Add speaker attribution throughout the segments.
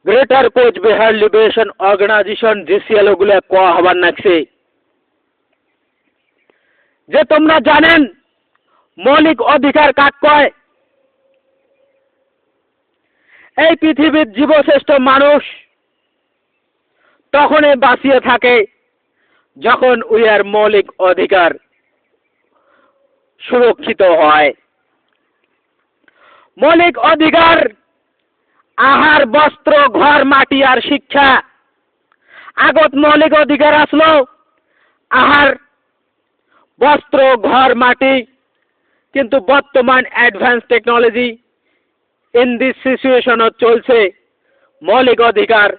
Speaker 1: Greater Coochbehar liberation organisation GCL গুলো কোয়া হবার নাকছে যে তোমরা জানেন মৌলিক অধিকার কাক কয়। এই পৃথিবীর জীবশ্রেষ্ঠ মানুষ তখনই বাঁচিয়ে থাকে যখন উহার মৌলিক অধিকার সুরক্ষিত হয়। মৌলিক অধিকার আহার, বস্ত্র, ঘর, মাটি আর শিক্ষা। আগত মৌলিক অধিকার আসলো আহার, বস্ত্র, ঘর, মাটি, কিন্তু বর্তমান অ্যাডভান্স টেকনোলজি ইন দিস সিচুয়েশনও চলছে মৌলিক অধিকার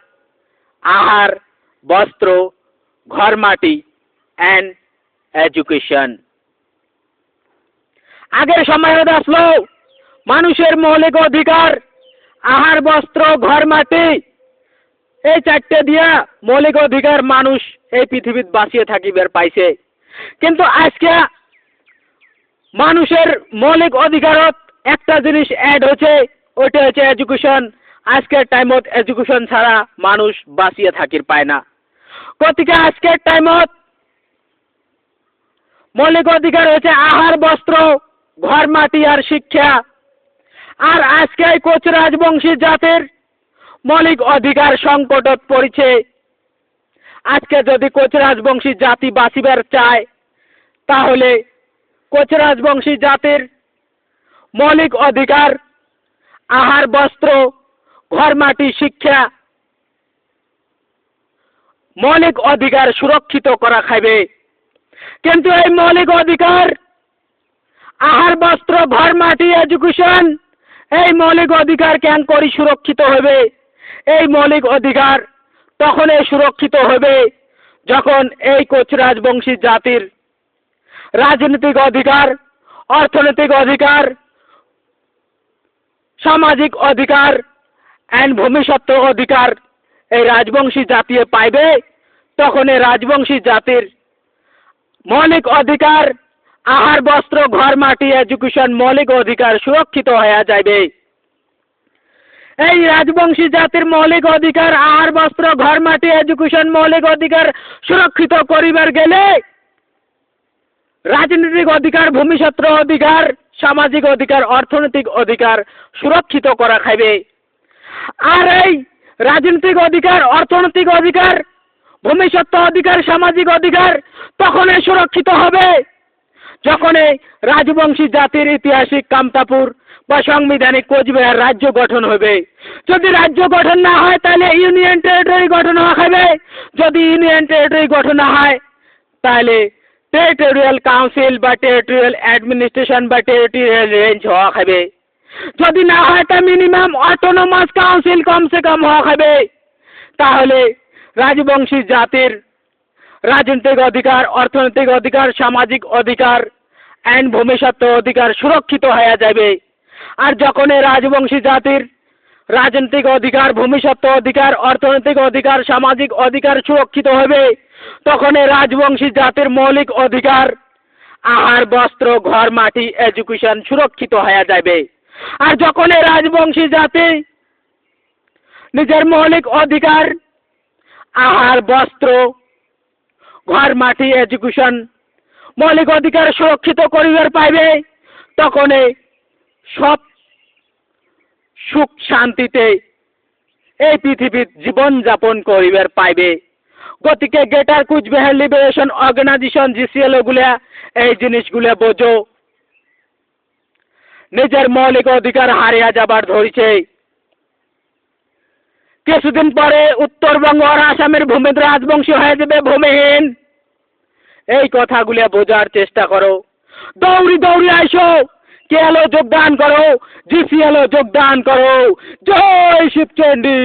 Speaker 1: আহার, বস্ত্র, ঘর, মাটি অ্যান্ড এডুকেশন। আগের সময়ে আসলো মানুষের মৌলিক অধিকার আহার, বস্ত্র, ঘর, মাটি, এই চারটে দিয়া মৌলিক অধিকার মানুষ এই পৃথিবীত বাঁচিয়ে থাকিবার পাইছে। কিন্তু আজকে মানুষের মৌলিক অধিকারত একটা জিনিস অ্যাড হচ্ছে, ওইটা হচ্ছে এডুকেশন। আজকের টাইমত এডুকেশন ছাড়া মানুষ বাঁচিয়ে থাকির পায় না। গতিকে আজকের টাইমত মৌলিক অধিকার হচ্ছে আহার, বস্ত্র, ঘর, মাটি আর শিক্ষা। আর আজকে কোচ রাজবংশী জাতির মৌলিক অধিকার সংকটত পড়েছে। আজকে যদি কোচ রাজবংশী জাতি বাঁচিবার চায় তাহলে কোচ রাজবংশী জাতির মৌলিক অধিকার আহার, বস্ত্র, ঘর, মাটি, শিক্ষা মৌলিক অধিকার সুরক্ষিত করা খাইবে। কিন্তু এই মৌলিক অধিকার আহার, বস্ত্র, ঘর, মাটি, এডুকেশন এই মৌলিক অধিকার কেন করি সুরক্ষিত হবে? এই মৌলিক অধিকার তখনই সুরক্ষিত হবে যখন এই কোচ রাজবংশী জাতির রাজনৈতিক অধিকার, অর্থনৈতিক অধিকার, সামাজিক অধিকার এন্ড ভূমিসত্ত্ব অধিকার এই রাজবংশী জাতীয় পাইবে। তখন এই রাজবংশী জাতির মৌলিক অধিকার আহার, বস্ত্র, ঘর, মাটি, এডুকেশন মৌলিক অধিকার সুরক্ষিত হয়ে যাইবে। এই রাজবংশী জাতির মৌলিক অধিকার আহার, বস্ত্র, ঘর, মাটি, এডুকেশন মৌলিক অধিকার সুরক্ষিত করিবার গেলে রাজনৈতিক অধিকার, ভূমিসত্ত্ব অধিকার, সামাজিক অধিকার, অর্থনৈতিক অধিকার সুরক্ষিত করা খাইবে। আর এই রাজনৈতিক অধিকার, অর্থনৈতিক অধিকার, ভূমিসত্ত্ব অধিকার, সামাজিক অধিকার তখনই সুরক্ষিত হবে যখন রাজবংশী জাতির ঐতিহাসিক কামতাপুর বা সাংবিধানিক কোচবিহার রাজ্য গঠন হবে। যদি রাজ্য গঠন না হয় তাহলে ইউনিয়ন টেরিটরি গঠন হওয়া খাবে। যদি ইউনিয়ন টেরিটরি গঠন না হয় তাহলে টেরিটোরিয়াল কাউন্সিল বা টেরিটোরিয়াল অ্যাডমিনিস্ট্রেশন বা টেরিটোরিয়াল রেঞ্জ হওয়া খাবে। যদি না হয় তা মিনিমাম অটোনোমাস কাউন্সিল কমসে কম হওয়া খাবে। তাহলে রাজবংশী জাতির রাজনৈতিক অধিকার, অর্থনৈতিক অধিকার, সামাজিক অধিকার এন্ড ভূমিসত্ত্ব অধিকার সুরক্ষিত হয়ে যাবে। আর যখন এই রাজবংশী জাতির রাজনৈতিক অধিকার, ভূমিসত্ত্ব অধিকার, অর্থনৈতিক অধিকার, সামাজিক অধিকার সুরক্ষিত হবে তখন এই রাজবংশী জাতির মৌলিক অধিকার আহার, বস্ত্র, ঘর, মাটি, এডুকেশন সুরক্ষিত হয়ে যাবে। আর যখন এই রাজবংশী জাতি নিজের মৌলিক অধিকার আহার, বস্ত্র, ঘর, মাটি, এডুকেশন মৌলিক অধিকার সুরক্ষিত করিবার পাইবে তখন সব সুখ শান্তিতে এই পৃথিবীর জীবন যাপন করিবার পাইবে। গতিকে greater Coochbehar liberation organisation GCL গুলা এই জিনিসগুলা বোঝো। নিজের মৌলিক অধিকার হারিয়ে যাবার ধরেছে। কিছুদিন পরে উত্তরবঙ্গ আর আসামের ভূমির রাজবংশী হয়ে যাবে ভূমিহীন। এই কথাগুলো বোঝার চেষ্টা করো। দৌড়ি দৌড়ি আইসো, কেএলও যোগদান করো, জিসিএলও যোগদান করো। জয় শিবচন্ডী।